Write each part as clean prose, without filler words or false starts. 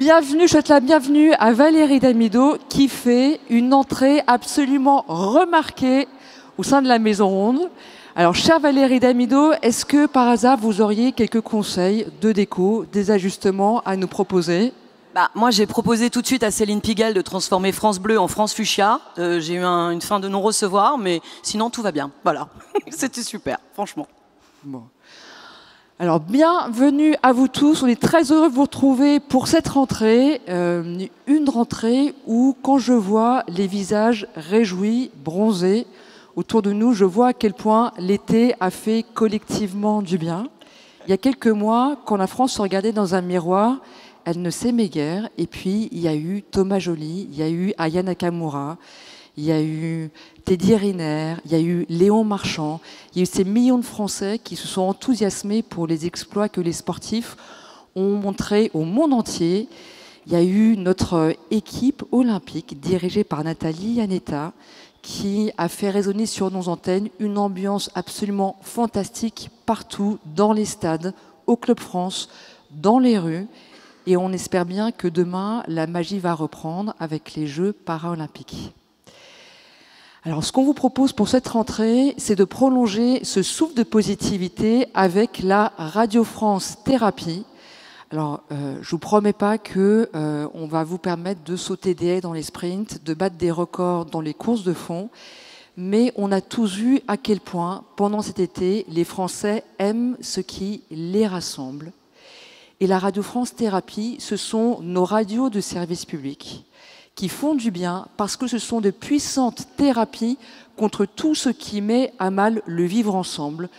Bienvenue, je souhaite la bienvenue à Valérie Damido qui fait une entrée absolument remarquée au sein de la Maison Ronde. Alors, chère Valérie Damido, est-ce que par hasard vous auriez quelques conseils de déco, des ajustements à nous proposer ? Moi, j'ai proposé tout de suite à Céline Pigalle de transformer France Bleu en France Fuchsia. J'ai eu une fin de non-recevoir, mais sinon tout va bien. Voilà, c'était super, franchement. Bon. Alors, bienvenue à vous tous. On est très heureux de vous retrouver pour cette rentrée. Une rentrée où, quand je vois les visages réjouis, bronzés autour de nous, je vois à quel point l'été a fait collectivement du bien. Il y a quelques mois, quand la France se regardait dans un miroir, elle ne s'aimait guère. Et puis, il y a eu Thomas Joly, il y a eu Aya Nakamura, il y a eu Teddy Riner, il y a eu Léon Marchand, il y a eu ces millions de Français qui se sont enthousiasmés pour les exploits que les sportifs ont montrés au monde entier. Il y a eu notre équipe olympique dirigée par Nathalie Yanetta qui a fait résonner sur nos antennes une ambiance absolument fantastique partout, dans les stades, au Club France, dans les rues. Et on espère bien que demain, la magie va reprendre avec les Jeux paralympiques. Alors, ce qu'on vous propose pour cette rentrée, c'est de prolonger ce souffle de positivité avec la Radio France Thérapie. Alors, je ne vous promets pas qu'on va vous permettre de sauter des haies dans les sprints, de battre des records dans les courses de fond, mais on a tous vu à quel point, pendant cet été, les Français aiment ce qui les rassemble. Et la Radio France Thérapie, ce sont nos radios de service public qui font du bien parce que ce sont de puissantes thérapies contre tout ce qui met à mal le vivre ensemble,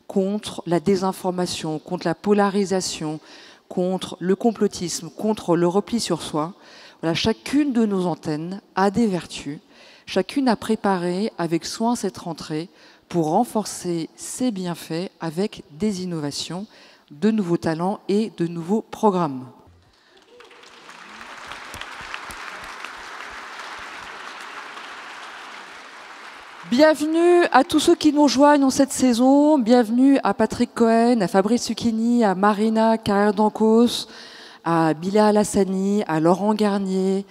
contre la désinformation, contre la polarisation, contre le complotisme, contre le repli sur soi. Voilà, chacune de nos antennes a des vertus. Chacune a préparé avec soin cette rentrée pour renforcer ses bienfaits avec des innovations, de nouveaux talents et de nouveaux programmes. Bienvenue à tous ceux qui nous rejoignent en cette saison. Bienvenue à Patrick Cohen, à Fabrice Lucchini, à Marina Carrère-Dancos, à Bilal Hassani, à Laurent Garnier,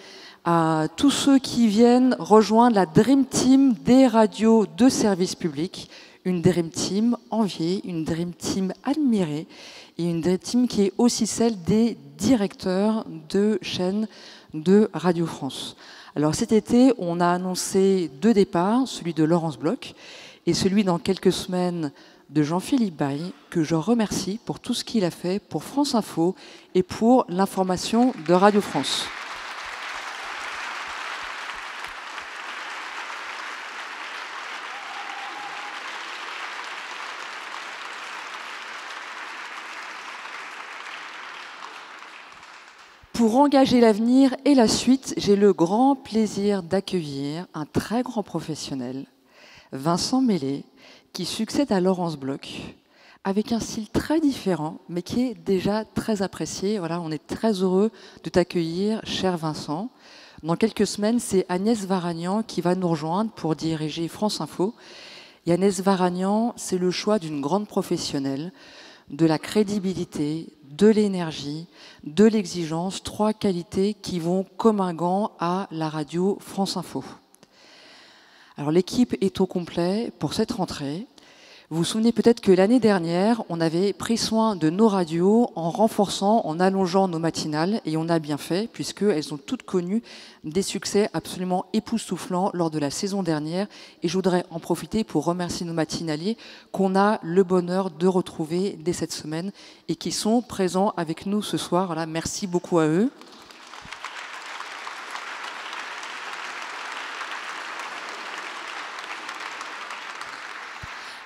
à tous ceux qui viennent rejoindre la Dream Team des radios de service public. Une Dream Team enviée, une Dream Team admirée et une Dream Team qui est aussi celle des directeurs de chaînes de Radio France. Alors cet été, on a annoncé 2 départs, celui de Laurence Bloch et celui dans quelques semaines de Jean-Philippe Bailly, que je remercie pour tout ce qu'il a fait pour France Info et pour l'information de Radio France. Pour engager l'avenir et la suite, j'ai le grand plaisir d'accueillir un très grand professionnel, Vincent Meslay, qui succède à Laurence Bloch, avec un style très différent, mais qui est déjà très apprécié. Voilà, on est très heureux de t'accueillir, cher Vincent. Dans quelques semaines, c'est Agnès Varagnan qui va nous rejoindre pour diriger France Info. Et Agnès Varagnan, c'est le choix d'une grande professionnelle, de la crédibilité, de l'énergie, de l'exigence, 3 qualités qui vont comme un gant à la radio France Info. Alors l'équipe est au complet pour cette rentrée. Vous vous souvenez peut-être que l'année dernière, on avait pris soin de nos radios en renforçant, en allongeant nos matinales, et on a bien fait, puisqu'elles ont toutes connu des succès absolument époustouflants lors de la saison dernière. Et je voudrais en profiter pour remercier nos matinaliers qu'on a le bonheur de retrouver dès cette semaine et qui sont présents avec nous ce soir. Voilà, merci beaucoup à eux.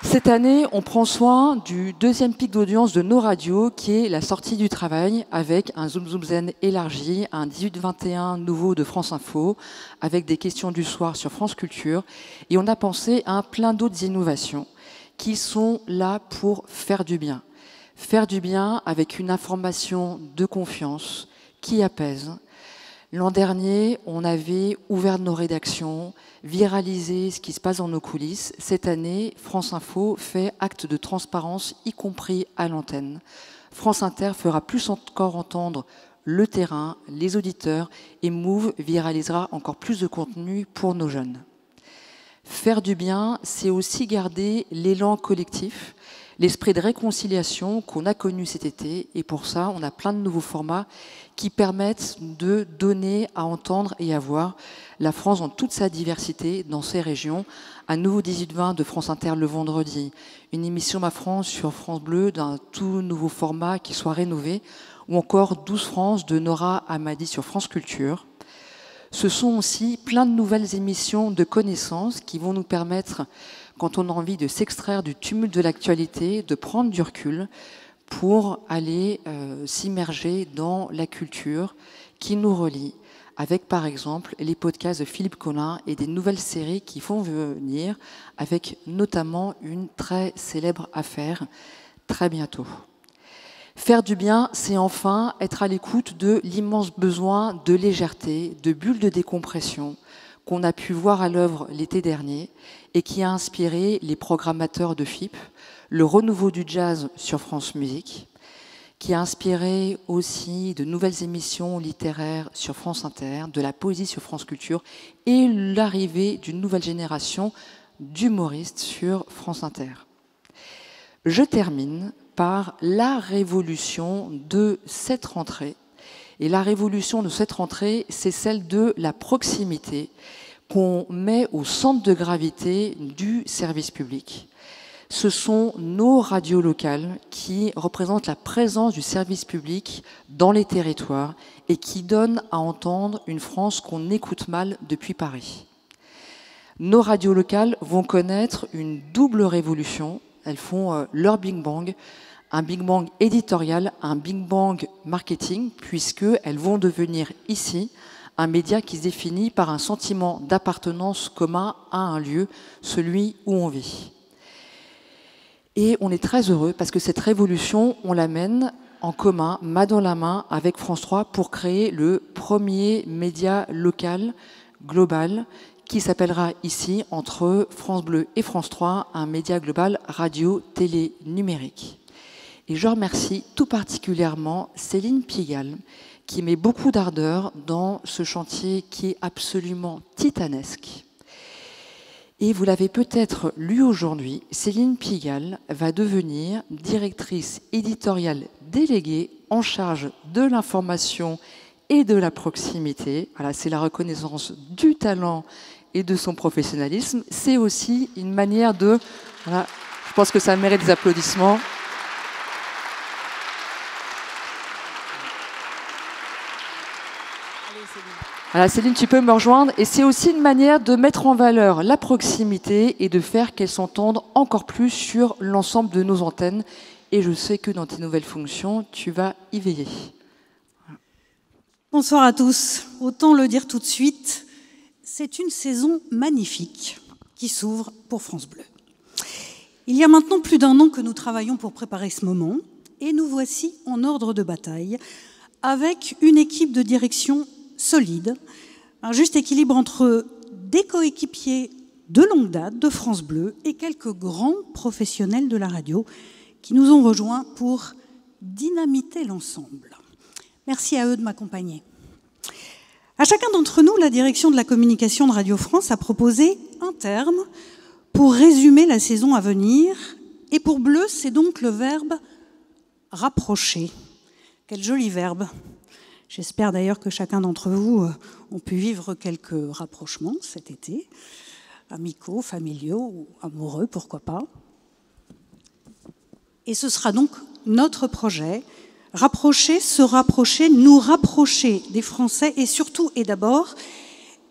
Cette année, on prend soin du 2e pic d'audience de nos radios, qui est la sortie du travail, avec un Zoom Zoom Zen élargi, un 18-21 nouveau de France Info, avec des questions du soir sur France Culture. Et on a pensé à plein d'autres innovations qui sont là pour faire du bien. Faire du bien avec une information de confiance qui apaise. L'an dernier, on avait ouvert nos rédactions, viralisé ce qui se passe dans nos coulisses. Cette année, France Info fait acte de transparence, y compris à l'antenne. France Inter fera plus encore entendre le terrain, les auditeurs, et Move viralisera encore plus de contenu pour nos jeunes. Faire du bien, c'est aussi garder l'élan collectif, l'esprit de réconciliation qu'on a connu cet été. Et pour ça, on a plein de nouveaux formats qui permettent de donner à entendre et à voir la France dans toute sa diversité, dans ses régions. Un nouveau 18-20 de France Inter le vendredi, une émission Ma France sur France Bleu d'un tout nouveau format qui soit rénové, ou encore 12 France de Nora Hamadi sur France Culture. Ce sont aussi plein de nouvelles émissions de connaissances qui vont nous permettre, quand on a envie de s'extraire du tumulte de l'actualité, de prendre du recul pour aller s'immerger dans la culture qui nous relie, avec par exemple les podcasts de Philippe Collin et des nouvelles séries qui vont venir, avec notamment une très célèbre affaire très bientôt. Faire du bien, c'est enfin être à l'écoute de l'immense besoin de légèreté, de bulles de décompression qu'on a pu voir à l'œuvre l'été dernier et qui a inspiré les programmateurs de FIP, le renouveau du jazz sur France Musique, qui a inspiré aussi de nouvelles émissions littéraires sur France Inter, de la poésie sur France Culture et l'arrivée d'une nouvelle génération d'humoristes sur France Inter. Je termine par la révolution de cette rentrée. Et la révolution de cette rentrée, c'est celle de la proximité qu'on met au centre de gravité du service public. Ce sont nos radios locales qui représentent la présence du service public dans les territoires et qui donnent à entendre une France qu'on écoute mal depuis Paris. Nos radios locales vont connaître une double révolution. Elles font leur Big Bang, un Big Bang éditorial, un Big Bang marketing, puisqu'elles vont devenir ici un média qui se définit par un sentiment d'appartenance commun à un lieu, celui où on vit. Et on est très heureux parce que cette révolution, on l'amène en commun, main dans la main, avec France 3 pour créer le premier média local, global, qui s'appellera ici, entre France Bleu et France 3, un média global radio, télé, numérique. Et je remercie tout particulièrement Céline Pigalle, qui met beaucoup d'ardeur dans ce chantier qui est absolument titanesque. Et vous l'avez peut-être lu aujourd'hui, Céline Pigalle va devenir directrice éditoriale déléguée en charge de l'information et de la proximité. Voilà, c'est la reconnaissance du talent et de son professionnalisme. C'est aussi une manière de... Voilà, je pense que ça mérite des applaudissements. Voilà, Céline, tu peux me rejoindre. Et c'est aussi une manière de mettre en valeur la proximité et de faire qu'elle s'entende encore plus sur l'ensemble de nos antennes. Et je sais que dans tes nouvelles fonctions, tu vas y veiller. Bonsoir à tous. Autant le dire tout de suite, c'est une saison magnifique qui s'ouvre pour France Bleu. Il y a maintenant plus d'un an que nous travaillons pour préparer ce moment et nous voici en ordre de bataille avec une équipe de direction solide, un juste équilibre entre des coéquipiers de longue date de France Bleu et quelques grands professionnels de la radio qui nous ont rejoints pour dynamiter l'ensemble. Merci à eux de m'accompagner. À chacun d'entre nous, la direction de la communication de Radio France a proposé un terme pour résumer la saison à venir. Et pour Bleu, c'est donc le verbe « rapprocher ». Quel joli verbe. J'espère d'ailleurs que chacun d'entre vous a pu vivre quelques rapprochements cet été, amicaux, familiaux ou amoureux, pourquoi pas. Et ce sera donc notre projet, rapprocher, se rapprocher, nous rapprocher des Français et surtout et d'abord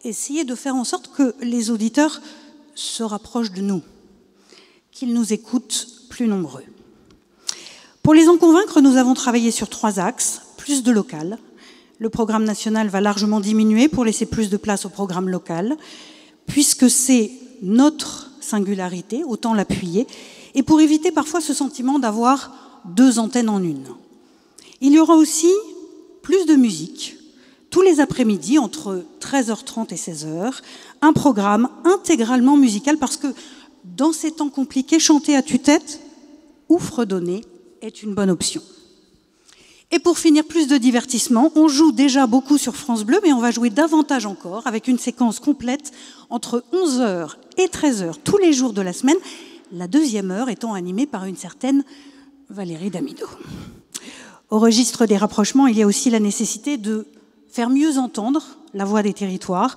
essayer de faire en sorte que les auditeurs se rapprochent de nous, qu'ils nous écoutent plus nombreux. Pour les en convaincre, nous avons travaillé sur 3 axes, plus de local. Le programme national va largement diminuer pour laisser plus de place au programme local, puisque c'est notre singularité, autant l'appuyer, et pour éviter parfois ce sentiment d'avoir 2 antennes en une. Il y aura aussi plus de musique, tous les après-midi, entre 13h30 et 16h, un programme intégralement musical, parce que dans ces temps compliqués, chanter à tue-tête ou fredonner est une bonne option. Et pour finir, plus de divertissement. On joue déjà beaucoup sur France Bleu, mais on va jouer davantage encore avec une séquence complète entre 11h et 13h tous les jours de la semaine, la deuxième heure étant animée par une certaine Valérie Damido. Au registre des rapprochements, il y a aussi la nécessité de faire mieux entendre la voix des territoires.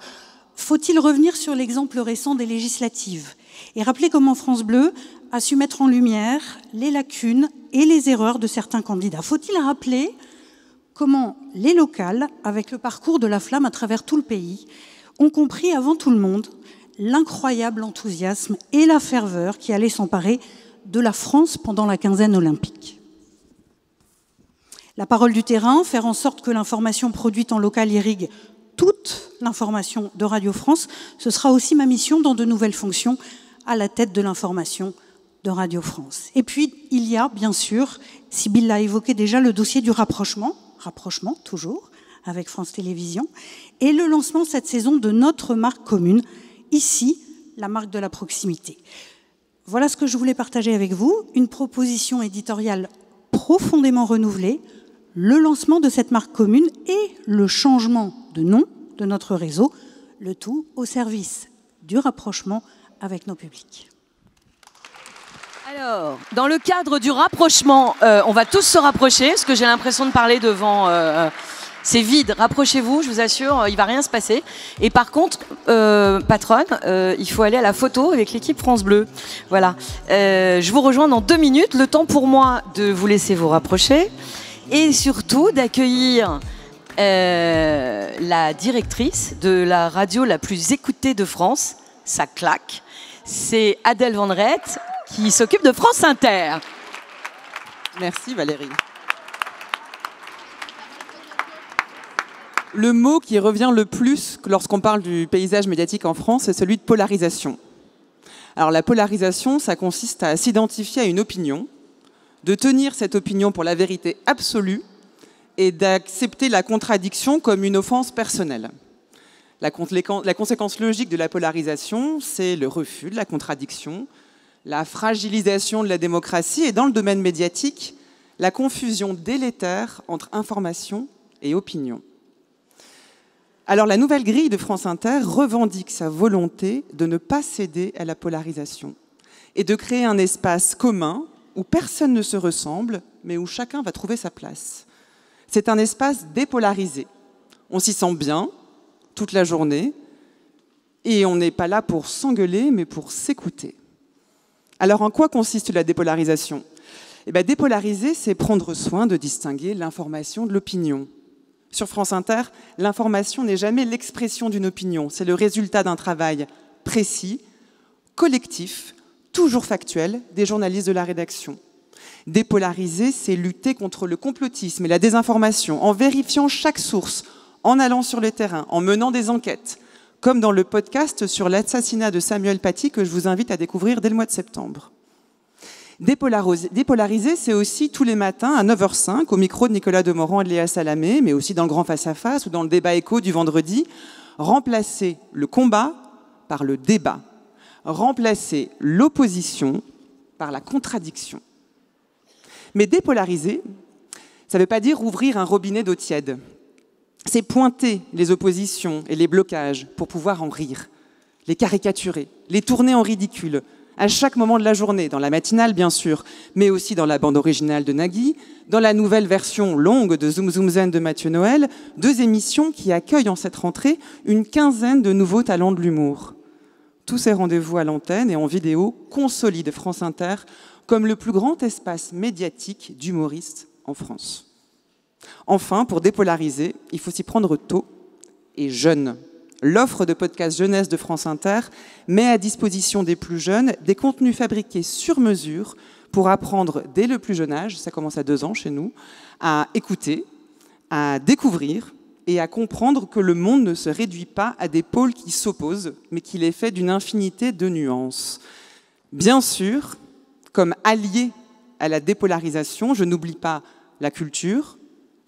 Faut-il revenir sur l'exemple récent des législatives et rappeler comment France Bleu a su mettre en lumière les lacunes et les erreurs de certains candidats? Faut-il rappeler comment les locales, avec le parcours de la flamme à travers tout le pays, ont compris avant tout le monde l'incroyable enthousiasme et la ferveur qui allaient s'emparer de la France pendant la quinzaine olympique? La parole du terrain, faire en sorte que l'information produite en local irrigue toute l'information de Radio France, ce sera aussi ma mission dans de nouvelles fonctions à la tête de l'information de Radio France. Et puis, il y a, bien sûr, Sybille l'a évoqué déjà, le dossier du rapprochement toujours, avec France Télévisions, et le lancement cette saison de notre marque commune, ici, la marque de la proximité. Voilà ce que je voulais partager avec vous, une proposition éditoriale profondément renouvelée, le lancement de cette marque commune et le changement de nom de notre réseau, le tout au service du rapprochement avec nos publics. Alors, dans le cadre du rapprochement, on va tous se rapprocher, parce que j'ai l'impression de parler devant... c'est vide, rapprochez-vous, je vous assure, il ne va rien se passer. Et par contre, patronne, il faut aller à la photo avec l'équipe France Bleu. Voilà. Je vous rejoins dans 2 minutes, le temps pour moi de vous laisser vous rapprocher. Et surtout d'accueillir la directrice de la radio la plus écoutée de France, ça claque, c'est Adèle Van Rett qui s'occupe de France Inter. Merci Valérie. Le mot qui revient le plus lorsqu'on parle du paysage médiatique en France, c'est celui de polarisation. Alors la polarisation, ça consiste à s'identifier à une opinion, de tenir cette opinion pour la vérité absolue et d'accepter la contradiction comme une offense personnelle. La conséquence logique de la polarisation, c'est le refus de la contradiction, la fragilisation de la démocratie et dans le domaine médiatique, la confusion délétère entre information et opinion. Alors la nouvelle grille de France Inter revendique sa volonté de ne pas céder à la polarisation et de créer un espace commun où personne ne se ressemble, mais où chacun va trouver sa place. C'est un espace dépolarisé. On s'y sent bien toute la journée et on n'est pas là pour s'engueuler, mais pour s'écouter. Alors en quoi consiste la dépolarisation ? Dépolariser, c'est prendre soin de distinguer l'information de l'opinion. Sur France Inter, l'information n'est jamais l'expression d'une opinion, c'est le résultat d'un travail précis, collectif, toujours factuel, des journalistes de la rédaction. Dépolariser, c'est lutter contre le complotisme et la désinformation, en vérifiant chaque source, en allant sur le terrain, en menant des enquêtes, comme dans le podcast sur l'assassinat de Samuel Paty que je vous invite à découvrir dès le mois de septembre. Dépolariser, c'est aussi tous les matins à 9h05, au micro de Nicolas Demorand et de Léa Salamé, mais aussi dans le grand face-à-face ou dans le débat écho du vendredi, remplacer le combat par le débat. Remplacer l'opposition par la contradiction. Mais dépolariser, ça ne veut pas dire ouvrir un robinet d'eau tiède. C'est pointer les oppositions et les blocages pour pouvoir en rire, les caricaturer, les tourner en ridicule, à chaque moment de la journée, dans la matinale bien sûr, mais aussi dans la bande originale de Nagui, dans la nouvelle version longue de Zoom Zoom Zen de Mathieu Noël, 2 émissions qui accueillent en cette rentrée une quinzaine de nouveaux talents de l'humour. Tous ces rendez-vous à l'antenne et en vidéo consolident France Inter comme le plus grand espace médiatique d'humoristes en France. Enfin, pour dépolariser, il faut s'y prendre tôt et jeune. L'offre de podcast jeunesse de France Inter met à disposition des plus jeunes des contenus fabriqués sur mesure pour apprendre dès le plus jeune âge, ça commence à 2 ans chez nous, à écouter, à découvrir et à comprendre que le monde ne se réduit pas à des pôles qui s'opposent, mais qu'il est fait d'une infinité de nuances. Bien sûr, comme allié à la dépolarisation, je n'oublie pas la culture,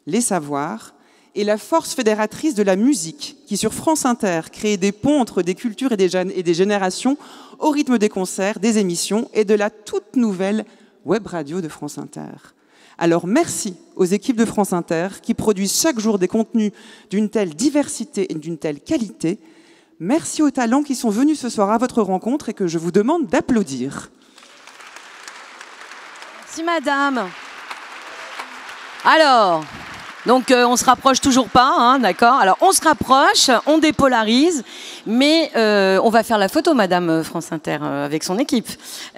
les savoirs et la force fédératrice de la musique, qui sur France Inter crée des ponts entre des cultures et des générations au rythme des concerts, des émissions et de la toute nouvelle web radio de France Inter. Alors merci aux équipes de France Inter qui produisent chaque jour des contenus d'une telle diversité et d'une telle qualité. Merci aux talents qui sont venus ce soir à votre rencontre et que je vous demande d'applaudir. Merci madame. Alors, donc on se rapproche toujours pas, hein, d'accord? Alors on se rapproche, on dépolarise, mais on va faire la photo, madame France Inter, avec son équipe.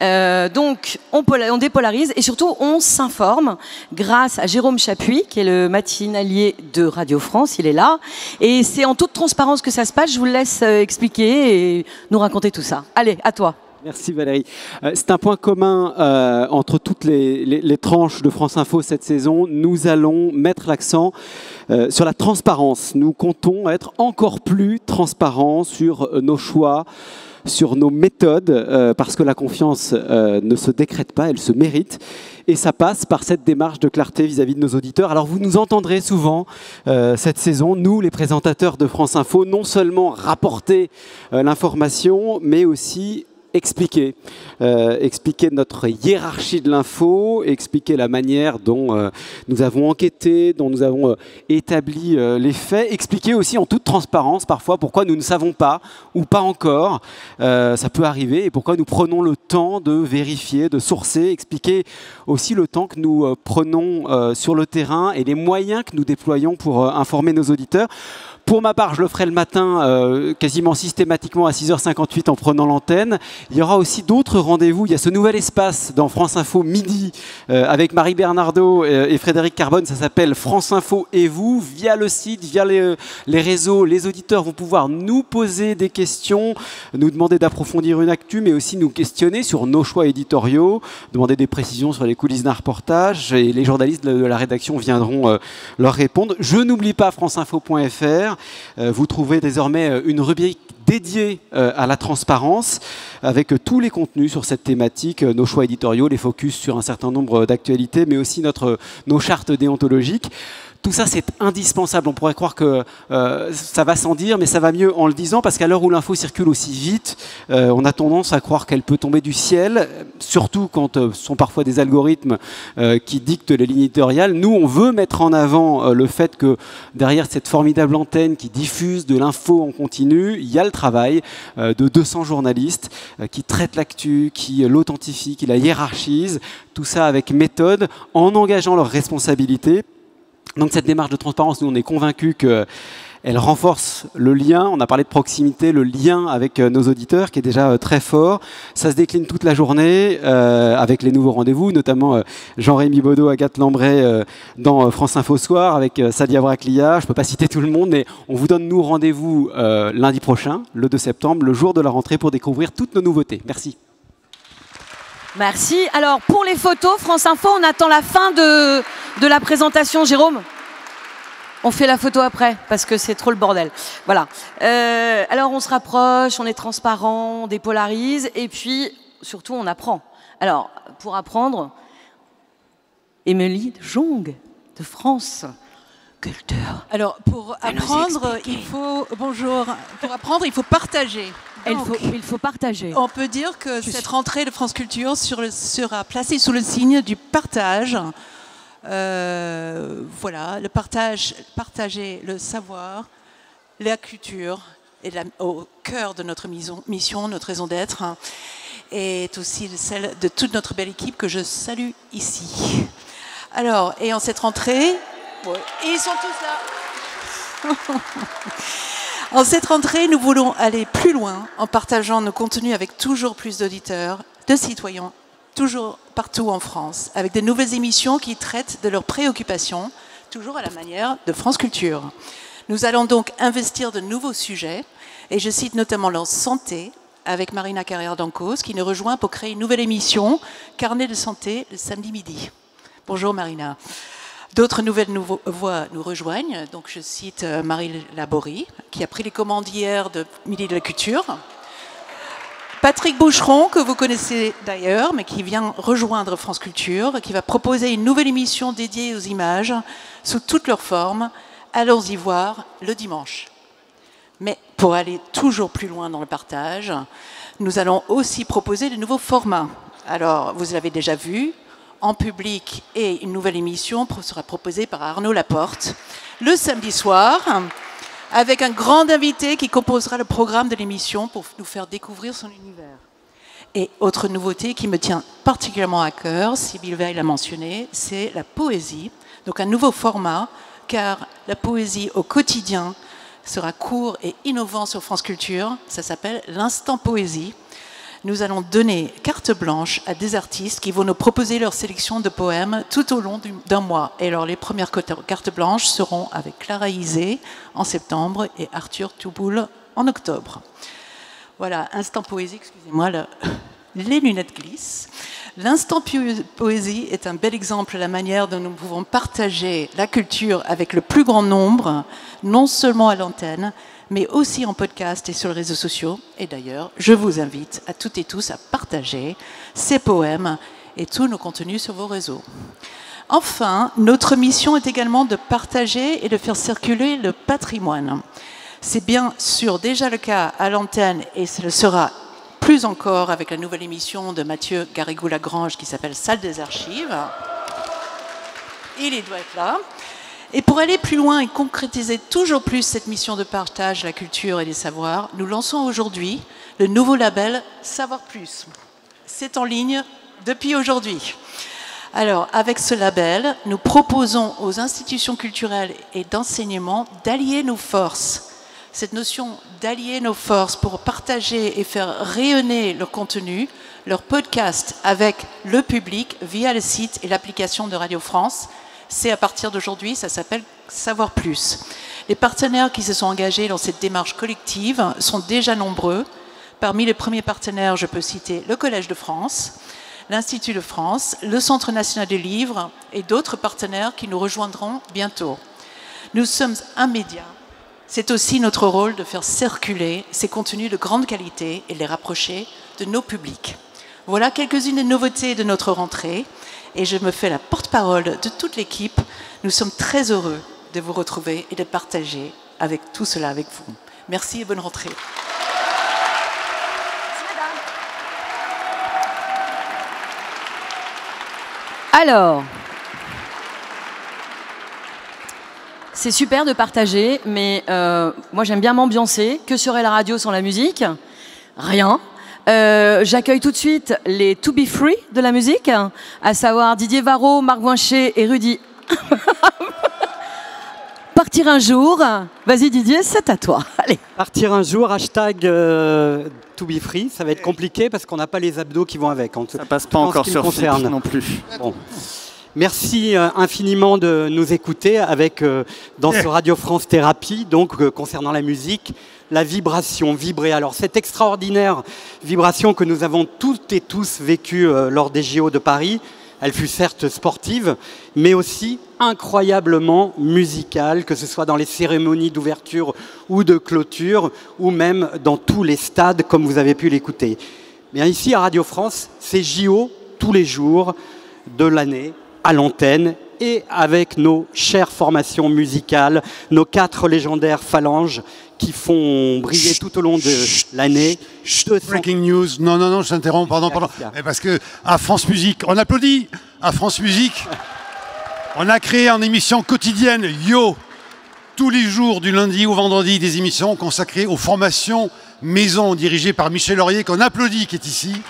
Donc on dépolarise et surtout on s'informe grâce à Jérôme Chapuis, qui est le matinalier de Radio France, il est là. Et c'est en toute transparence que ça se passe, je vous laisse expliquer et nous raconter tout ça. Allez, à toi. Merci Valérie. C'est un point commun entre toutes les tranches de France Info cette saison. Nous allons mettre l'accent sur la transparence. Nous comptons être encore plus transparents sur nos choix, sur nos méthodes, parce que la confiance ne se décrète pas, elle se mérite. Et ça passe par cette démarche de clarté vis-à-vis de nos auditeurs. Alors vous nous entendrez souvent cette saison, nous les présentateurs de France Info, non seulement rapporter l'information, mais aussi expliquer notre hiérarchie de l'info, expliquer la manière dont nous avons enquêté, dont nous avons établi les faits, expliquer aussi en toute transparence parfois pourquoi nous ne savons pas ou pas encore, ça peut arriver, et pourquoi nous prenons le temps de vérifier, de sourcer, expliquer aussi le temps que nous prenons sur le terrain et les moyens que nous déployons pour informer nos auditeurs. Pour ma part, je le ferai le matin quasiment systématiquement à 6h58 en prenant l'antenne. Il y aura aussi d'autres rendez-vous. Il y a ce nouvel espace dans France Info midi avec Marie Bernardo et Frédéric Carbone. Ça s'appelle France Info et vous. Via le site, via les réseaux, les auditeurs vont pouvoir nous poser des questions, nous demander d'approfondir une actu, mais aussi nous questionner sur nos choix éditoriaux, demander des précisions sur les coulisses d'un reportage. Et les journalistes de la rédaction viendront leur répondre. Je n'oublie pas franceinfo.fr. Vous trouverez désormais une rubrique dédiée à la transparence avec tous les contenus sur cette thématique, nos choix éditoriaux, les focus sur un certain nombre d'actualités, mais aussi nos chartes déontologiques. Tout ça, c'est indispensable. On pourrait croire que ça va sans dire, mais ça va mieux en le disant, parce qu'à l'heure où l'info circule aussi vite, on a tendance à croire qu'elle peut tomber du ciel, surtout quand ce sont parfois des algorithmes qui dictent les lignes éditoriales. Nous, on veut mettre en avant le fait que derrière cette formidable antenne qui diffuse de l'info en continu, il y a le travail de 200 journalistes qui traitent l'actu, qui l'authentifient, qui la hiérarchisent, tout ça avec méthode, en engageant leurs responsabilités. Donc cette démarche de transparence, nous on est convaincus qu'elle renforce le lien. On a parlé de proximité, le lien avec nos auditeurs qui est déjà très fort. Ça se décline toute la journée avec les nouveaux rendez-vous, notamment Jean-Rémy Baudot, Agathe Lambray dans France Info Soir avec Sadia Braclia. Je ne peux pas citer tout le monde, mais on vous donne nous rendez-vous lundi prochain, le 2 septembre, le jour de la rentrée, pour découvrir toutes nos nouveautés. Merci. Merci. Alors, pour les photos, France Info, on attend la fin de la présentation. Jérôme, on fait la photo après, parce que c'est trop le bordel. Voilà. Alors, on se rapproche, on est transparent, on dépolarise, et puis, surtout, on apprend. Alors, pour apprendre, Émilie de Jong, de France Culture. Alors, pour apprendre, il faut partager. Il faut partager. On peut dire que cette rentrée de France Culture sera placée sous le signe du partage. Voilà, le partage, partager le savoir, la culture est au cœur de notre mission, notre raison d'être, et aussi celle de toute notre belle équipe que je salue ici. Alors, et en cette rentrée, ils sont tous là. En cette rentrée, nous voulons aller plus loin en partageant nos contenus avec toujours plus d'auditeurs, de citoyens, toujours partout en France, avec de nouvelles émissions qui traitent de leurs préoccupations, toujours à la manière de France Culture. Nous allons donc investir de nouveaux sujets, et je cite notamment leur santé, avec Marina Carrère-Dancos, qui nous rejoint pour créer une nouvelle émission, Carnet de santé, le samedi midi. Bonjour Marina. D'autres nouvelles voix nous rejoignent. Donc je cite Marie Laborie, qui a pris les commandes hier de Midi de la Culture. Patrick Boucheron, que vous connaissez d'ailleurs, mais qui vient rejoindre France Culture, qui va proposer une nouvelle émission dédiée aux images, sous toutes leurs formes. Allons-y voir le dimanche. Mais pour aller toujours plus loin dans le partage, nous allons aussi proposer de nouveaux formats. Alors, vous l'avez déjà vu, en public et une nouvelle émission sera proposée par Arnaud Laporte le samedi soir, avec un grand invité qui composera le programme de l'émission pour nous faire découvrir son univers. Et autre nouveauté qui me tient particulièrement à cœur, Sybille Veil l'a mentionné, c'est la poésie. Donc un nouveau format, car la poésie au quotidien sera court et innovant sur France Culture. Ça s'appelle l'Instant Poésie. Nous allons donner carte blanche à des artistes qui vont nous proposer leur sélection de poèmes tout au long d'un mois. Et alors les premières cartes blanches seront avec Clara Isé en septembre et Arthur Touboul en octobre. Voilà, Instant Poésie, excusez-moi, les lunettes glissent. L'Instant Poésie est un bel exemple de la manière dont nous pouvons partager la culture avec le plus grand nombre, non seulement à l'antenne, mais aussi en podcast et sur les réseaux sociaux. Et d'ailleurs, je vous invite à toutes et tous à partager ces poèmes et tous nos contenus sur vos réseaux. Enfin, notre mission est également de partager et de faire circuler le patrimoine. C'est bien sûr déjà le cas à l'antenne et ce le sera plus encore avec la nouvelle émission de Mathieu Garrigou-Lagrange qui s'appelle Salle des Archives. Il doit être là. Et pour aller plus loin et concrétiser toujours plus cette mission de partage de la culture et des savoirs, nous lançons aujourd'hui le nouveau label Savoir Plus. C'est en ligne depuis aujourd'hui. Alors, avec ce label, nous proposons aux institutions culturelles et d'enseignement d'allier nos forces. Cette notion d'allier nos forces pour partager et faire rayonner leur contenu, leur podcast avec le public via le site et l'application de Radio France. C'est à partir d'aujourd'hui, ça s'appelle Savoir Plus. Les partenaires qui se sont engagés dans cette démarche collective sont déjà nombreux. Parmi les premiers partenaires, je peux citer le Collège de France, l'Institut de France, le Centre national des livres et d'autres partenaires qui nous rejoindront bientôt. Nous sommes un média. C'est aussi notre rôle de faire circuler ces contenus de grande qualité et les rapprocher de nos publics. Voilà quelques-unes des nouveautés de notre rentrée. Et je me fais la porte-parole de toute l'équipe. Nous sommes très heureux de vous retrouver et de partager avec tout cela avec vous. Merci et bonne rentrée. Alors, c'est super de partager, mais moi j'aime bien m'ambiancer. Que serait la radio sans la musique? Rien. J'accueille tout de suite les To Be Free de la musique, à savoir Didier Varro, Marc Voincher et Rudy. Partir un jour. Vas-y Didier, c'est à toi. Allez. Partir un jour, hashtag To Be Free. Ça va être compliqué parce qu'on n'a pas les abdos qui vont avec. Ça passe pas encore sur FIP non plus. Bon. Merci infiniment de nous écouter avec dans ce Radio France Thérapie, donc concernant la musique. La vibration, vibrer. Alors cette extraordinaire vibration que nous avons toutes et tous vécue lors des JO de Paris, elle fut certes sportive, mais aussi incroyablement musicale, que ce soit dans les cérémonies d'ouverture ou de clôture, ou même dans tous les stades, comme vous avez pu l'écouter. Bien ici à Radio France, c'est JO tous les jours de l'année, à l'antenne, et avec nos chères formations musicales, nos 4 légendaires phalanges, qui font briller tout au long de l'année. Breaking news. Non, je t'interromps, pardon. Parce que à France Musique, on applaudit. À France Musique, on a créé une émission quotidienne, Yo, tous les jours du lundi au vendredi, des émissions consacrées aux formations maison dirigées par Michel Laurier, qu'on applaudit, qui est ici.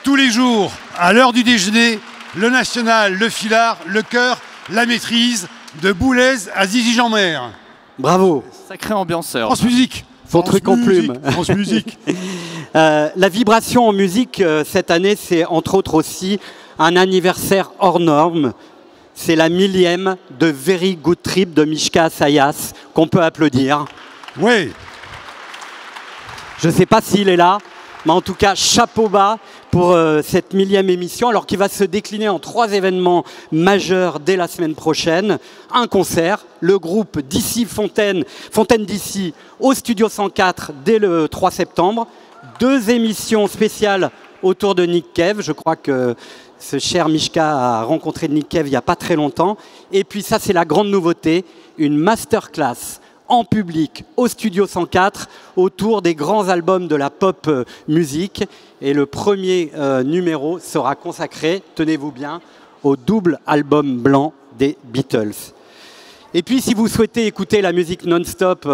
Tous les jours, à l'heure du déjeuner, le national, le filard, le chœur, la maîtrise, de Boulez à Zizi-Jean-Mer. Bravo. Sacré ambianceur. France Musique. Son truc en plume. France Musique. La vibration en musique, cette année, c'est entre autres aussi un anniversaire hors norme. C'est la 1000e de Very Good Trip de Mishka Asayas, qu'on peut applaudir. Oui. Je ne sais pas s'il est là, mais en tout cas, chapeau bas pour cette 1000e émission, alors qui va se décliner en 3 événements majeurs dès la semaine prochaine. Un concert, le groupe d'ici Fontaine d'ici au Studio 104 dès le 3 septembre. 2 émissions spéciales autour de Nick Cave. Je crois que ce cher Mishka a rencontré Nick Cave il n'y a pas très longtemps. Et puis ça, c'est la grande nouveauté, une masterclass en public au Studio 104 autour des grands albums de la pop musique. Et le premier numéro sera consacré, tenez-vous bien, au double album blanc des Beatles. Et puis, si vous souhaitez écouter la musique non-stop,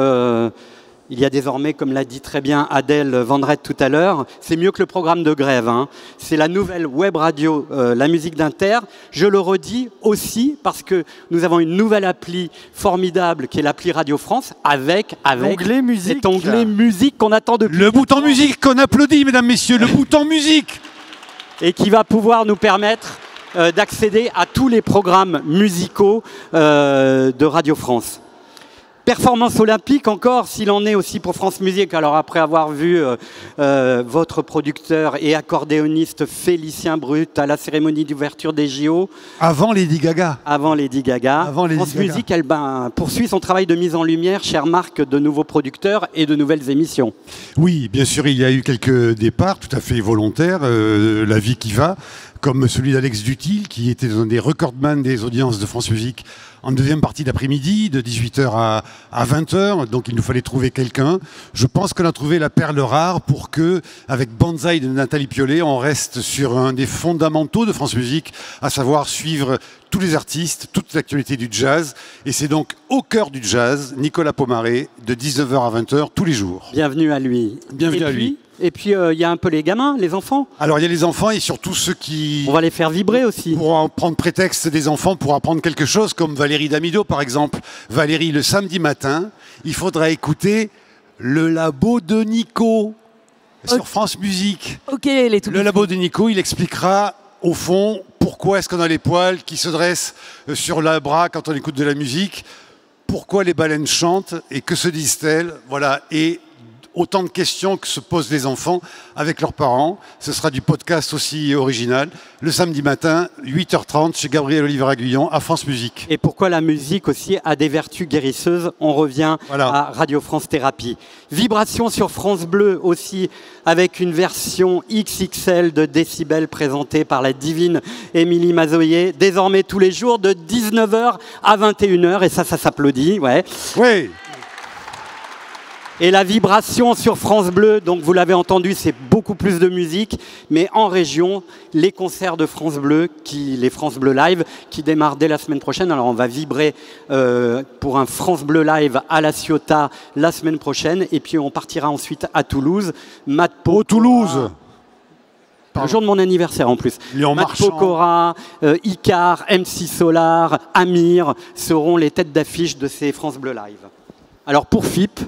il y a désormais, comme l'a dit très bien Adèle Vendrette tout à l'heure, c'est mieux que le programme de grève. Hein. C'est la nouvelle web radio, la musique d'Inter. Je le redis aussi parce que nous avons une nouvelle appli formidable qui est l'appli Radio France avec cet onglet musique qu'on attend depuis. Le bouton musique qu'on applaudit, mesdames, messieurs, le bouton musique. Et qui va pouvoir nous permettre d'accéder à tous les programmes musicaux de Radio France. Performance olympique encore, s'il en est aussi pour France Musique. Alors après avoir vu votre producteur et accordéoniste Félicien Brut à la cérémonie d'ouverture des JO. Avant Lady Gaga. France Musique, elle poursuit son travail de mise en lumière, chère Marc, de nouveaux producteurs et de nouvelles émissions. Oui, bien sûr, il y a eu quelques départs tout à fait volontaires, La vie qui va, comme celui d'Alex Dutil, qui était un des recordman des audiences de France Musique en deuxième partie d'après-midi, de 18h à 20h. Donc il nous fallait trouver quelqu'un. Je pense qu'on a trouvé la perle rare pour que, avec Banzai de Nathalie Piollet, on reste sur un des fondamentaux de France Musique, à savoir suivre tous les artistes, toute l'actualité du jazz. Et c'est donc au cœur du jazz, Nicolas Pomaré, de 19h à 20h, tous les jours. Bienvenue à lui. Bienvenue à lui. Et puis, il y a un peu les gamins, les enfants. Alors, il y a les enfants et surtout ceux qui... On va les faire vibrer aussi. Pour en prendre prétexte des enfants pour apprendre quelque chose, comme Valérie Damido, par exemple. Valérie, le samedi matin, il faudra écouter le labo de Nico sur France Musique. Ok, les tout. Le labo de Nico, il expliquera, au fond, pourquoi est-ce qu'on a les poils qui se dressent sur le bras quand on écoute de la musique, pourquoi les baleines chantent et que se disent-elles. Voilà, et autant de questions que se posent les enfants avec leurs parents. Ce sera du podcast aussi original. Le samedi matin, 8h30, chez Gabriel Oliver Aguillon, à France Musique. Et pourquoi la musique aussi a des vertus guérisseuses. On revient à Radio France Thérapie. Vibration sur France Bleu aussi, avec une version XXL de Décibel présentée par la divine Émilie Mazoyer. Désormais tous les jours de 19h à 21h. Et ça s'applaudit. Ouais. Oui. Et la vibration sur France Bleu, donc vous l'avez entendu, c'est beaucoup plus de musique, mais en région, les concerts de France Bleu, les France Bleu Live, qui démarrent dès la semaine prochaine. Alors on va vibrer pour un France Bleu Live à La Ciotat la semaine prochaine, et puis on partira ensuite à Toulouse. Toulouse. Le jour de mon anniversaire en plus. Matt Pokora, Icar, MC Solar, Amir seront les têtes d'affiche de ces France Bleu Live. Alors pour FIP,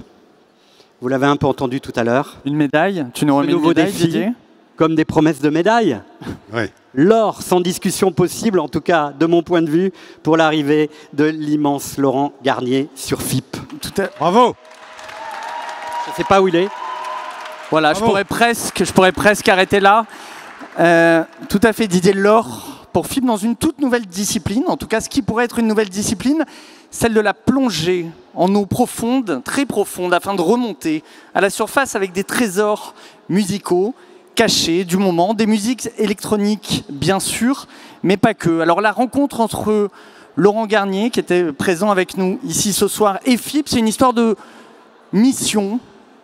vous l'avez un peu entendu tout à l'heure. Une médaille? Tu nous remets une médaille, Didier? Comme des promesses de médailles. Oui. L'or, sans discussion possible, en tout cas de mon point de vue, pour l'arrivée de l'immense Laurent Garnier sur FIP. Bravo. Je ne sais pas où il est. Voilà, je pourrais presque arrêter là. Tout à fait, Didier. L'or pour FIP dans une toute nouvelle discipline, en tout cas ce qui pourrait être une nouvelle discipline, celle de la plongée en eau profonde, très profonde, afin de remonter à la surface avec des trésors musicaux cachés du moment, des musiques électroniques bien sûr, mais pas que. Alors la rencontre entre Laurent Garnier, qui était présent avec nous ici ce soir, et FIP, c'est une histoire de mission,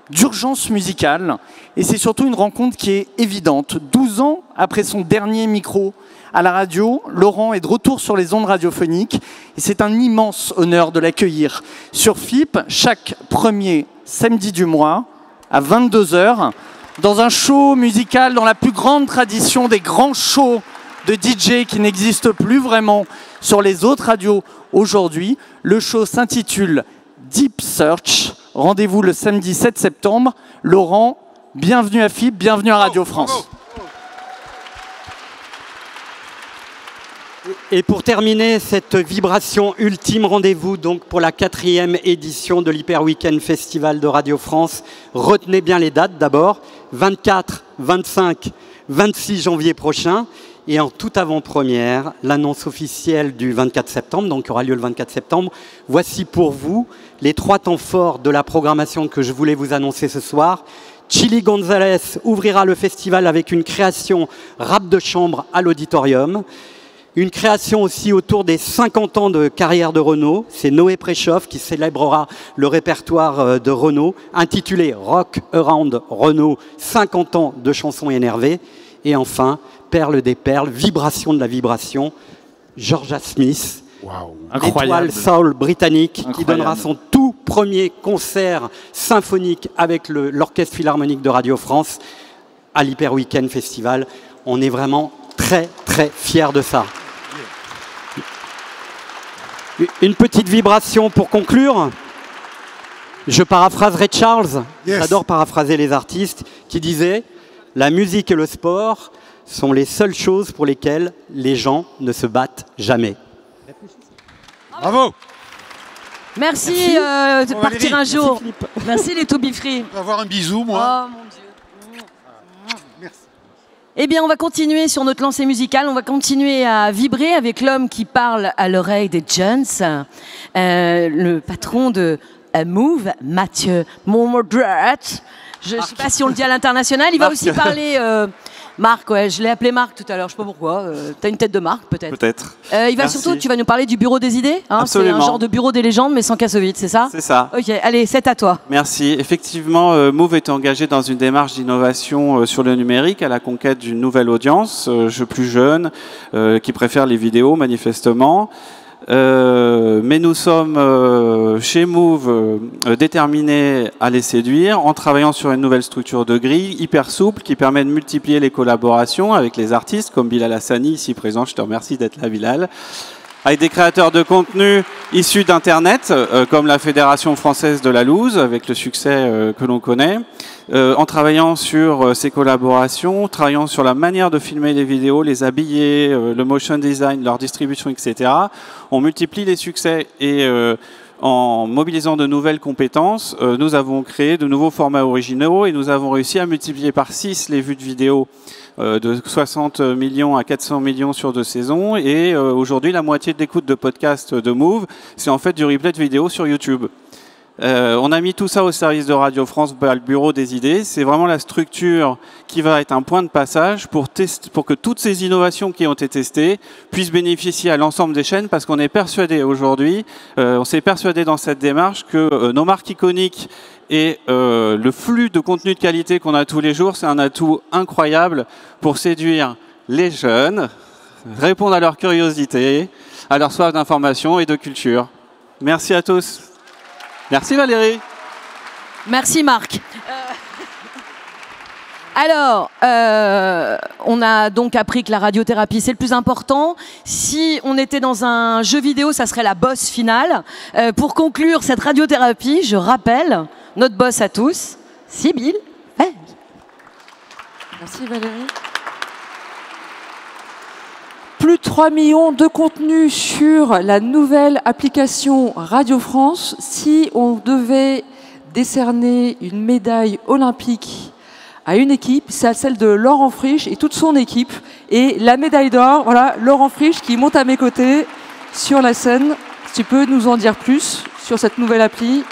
d'urgence musicale, et c'est surtout une rencontre qui est évidente. 12 ans après son dernier micro à la radio, Laurent est de retour sur les ondes radiophoniques et c'est un immense honneur de l'accueillir sur FIP chaque premier samedi du mois à 22h dans un show musical dans la plus grande tradition des grands shows de DJ qui n'existent plus vraiment sur les autres radios aujourd'hui. Le show s'intitule Deep Search. Rendez-vous le samedi 7 septembre. Laurent, bienvenue à FIP, bienvenue à Radio France. Et pour terminer cette vibration ultime, rendez-vous donc pour la 4e édition de l'Hyper Weekend Festival de Radio France. Retenez bien les dates d'abord, 24, 25, 26 janvier prochain. Et en toute avant-première, l'annonce officielle du 24 septembre, donc qui aura lieu le 24 septembre. Voici pour vous les 3 temps forts de la programmation que je voulais vous annoncer ce soir. Chili Gonzalez ouvrira le festival avec une création rap de chambre à l'auditorium. Une création aussi autour des 50 ans de carrière de Renaud. C'est Noé Préchoff qui célébrera le répertoire de Renaud, intitulé Rock Around Renaud, 50 ans de chansons énervées. Et enfin, Perle des perles, vibration de la vibration, Georgia Smith, Incroyable. l'étoile soul britannique, qui Incroyable. donnera son tout premier concert symphonique avec l'Orchestre Philharmonique de Radio France à l'Hyper Weekend Festival. On est vraiment très très fiers de ça. Une petite vibration pour conclure. Je paraphrase Ray Charles, j'adore paraphraser les artistes, qui disait « La musique et le sport sont les seules choses pour lesquelles les gens ne se battent jamais. » Bravo. Merci, de Bon, partir Valérie. un jour. Merci les To Be Free. Je vais avoir un bisou, moi. Oh mon Dieu. Eh bien, on va continuer sur notre lancée musicale. On va continuer à vibrer avec l'homme qui parle à l'oreille des jeunes, le patron de Move, Mathieu Montmordrat. Je ne sais pas si on le dit à l'international. Il va aussi parler... Marc, ouais, je l'ai appelé Marc tout à l'heure, je ne sais pas pourquoi. T'as une tête de Marc, peut-être. Peut-être. Il va Merci. surtout, tu vas nous parler du bureau des idées. Hein, c'est Absolument. un genre de bureau des légendes, mais sans Kassovitz, c'est ça? C'est ça. Ok, allez, c'est à toi. Merci. Effectivement, Move est engagé dans une démarche d'innovation sur le numérique à la conquête d'une nouvelle audience, plus jeune, qui préfère les vidéos manifestement. Mais nous sommes chez Move déterminés à les séduire en travaillant sur une nouvelle structure de grille hyper souple qui permet de multiplier les collaborations avec les artistes comme Bilal Hassani ici présent. Je te remercie d'être là, Bilal. Avec des créateurs de contenu issus d'Internet, comme la Fédération française de la loose, avec le succès que l'on connaît, en travaillant sur ces collaborations, travaillant sur la manière de filmer les vidéos, les habiller, le motion design, leur distribution, etc. On multiplie les succès et en mobilisant de nouvelles compétences, nous avons créé de nouveaux formats originaux et nous avons réussi à multiplier par 6 les vues de vidéos de 60 millions à 400 millions sur 2 saisons. Et aujourd'hui, la moitié de l'écoute de podcasts de Move, c'est en fait du replay de vidéos sur YouTube. On a mis tout ça au service de Radio France, le bureau des idées. C'est vraiment la structure qui va être un point de passage pour que toutes ces innovations qui ont été testées puissent bénéficier à l'ensemble des chaînes, parce qu'on est persuadé aujourd'hui, on s'est persuadé dans cette démarche que nos marques iconiques et le flux de contenu de qualité qu'on a tous les jours, c'est un atout incroyable pour séduire les jeunes, répondre à leur curiosité, à leur soif d'information et de culture. Merci à tous. Merci Valérie. Merci Marc. Alors, on a donc appris que la radiothérapie, c'est le plus important. Si on était dans un jeu vidéo, ça serait la boss finale. Pour conclure cette radiothérapie, je rappelle notre boss à tous, Sybille. Merci Valérie. Plus de 3 millions de contenus sur la nouvelle application Radio France. Si on devait décerner une médaille olympique à une équipe, c'est celle de Laurent Frisch et toute son équipe. Et la médaille d'or, voilà, Laurent Frisch qui monte à mes côtés sur la scène. Tu peux nous en dire plus sur cette nouvelle appli?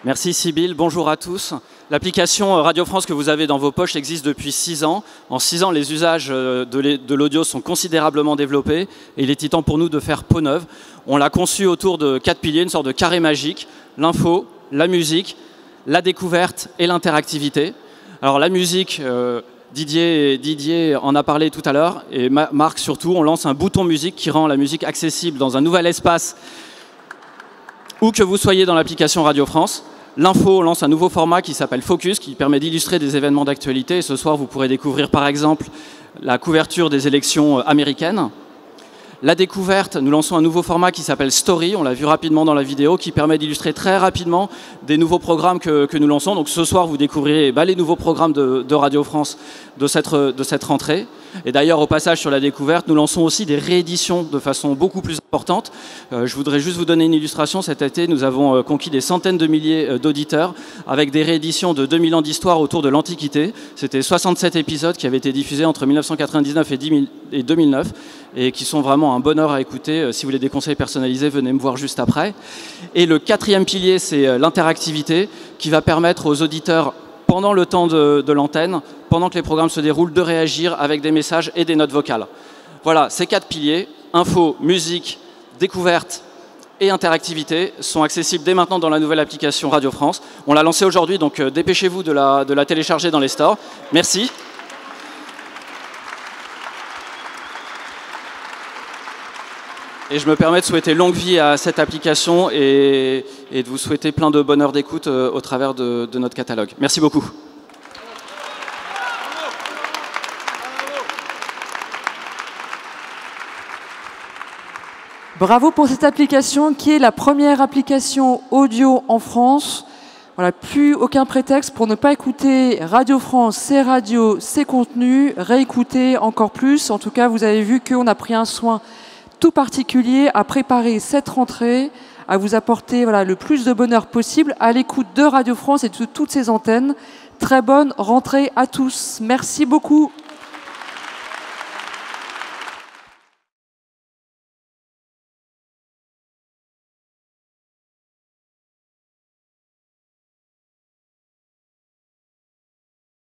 Merci Sybille, bonjour à tous. L'application Radio France que vous avez dans vos poches existe depuis 6 ans. En 6 ans, les usages de l'audio sont considérablement développés et il est temps pour nous de faire peau neuve. On l'a conçu autour de 4 piliers, une sorte de carré magique, l'info, la musique, la découverte et l'interactivité. Alors la musique, Didier en a parlé tout à l'heure, et Marc surtout, on lance un bouton musique qui rend la musique accessible dans un nouvel espace où que vous soyez dans l'application Radio France. L'info lance un nouveau format qui s'appelle Focus, qui permet d'illustrer des événements d'actualité. Et ce soir, vous pourrez découvrir par exemple la couverture des élections américaines. La découverte, nous lançons un nouveau format qui s'appelle Story, on l'a vu rapidement dans la vidéo, qui permet d'illustrer très rapidement des nouveaux programmes que nous lançons. Donc ce soir, vous découvrirez les nouveaux programmes de Radio France de cette rentrée. Et d'ailleurs, au passage sur la découverte, nous lançons aussi des rééditions de façon beaucoup plus importante. Je voudrais juste vous donner une illustration. Cet été, nous avons conquis des centaines de milliers d'auditeurs avec des rééditions de 2000 ans d'histoire autour de l'Antiquité. C'était 67 épisodes qui avaient été diffusés entre 1999 et 2009 et qui sont vraiment un bonheur à écouter. Si vous voulez des conseils personnalisés, venez me voir juste après. Et le 4e pilier, c'est l'interactivité qui va permettre aux auditeurs, pendant le temps de l'antenne, pendant que les programmes se déroulent, de réagir avec des messages et des notes vocales. Voilà, ces 4 piliers, info, musique, découverte et interactivité, sont accessibles dès maintenant dans la nouvelle application Radio France. On l'a lancée aujourd'hui, donc dépêchez-vous de la télécharger dans les stores. Merci. Et je me permets de souhaiter longue vie à cette application et de vous souhaiter plein de bonheur d'écoute au travers de notre catalogue. Merci beaucoup. Bravo pour cette application qui est la première application audio en France. Voilà, plus aucun prétexte pour ne pas écouter Radio France, ses radios, ses contenus, réécouter encore plus. En tout cas, vous avez vu qu'on a pris un soin tout particulier à préparer cette rentrée, à vous apporter le plus de bonheur possible à l'écoute de Radio France et de toutes ses antennes. Très bonne rentrée à tous. Merci beaucoup.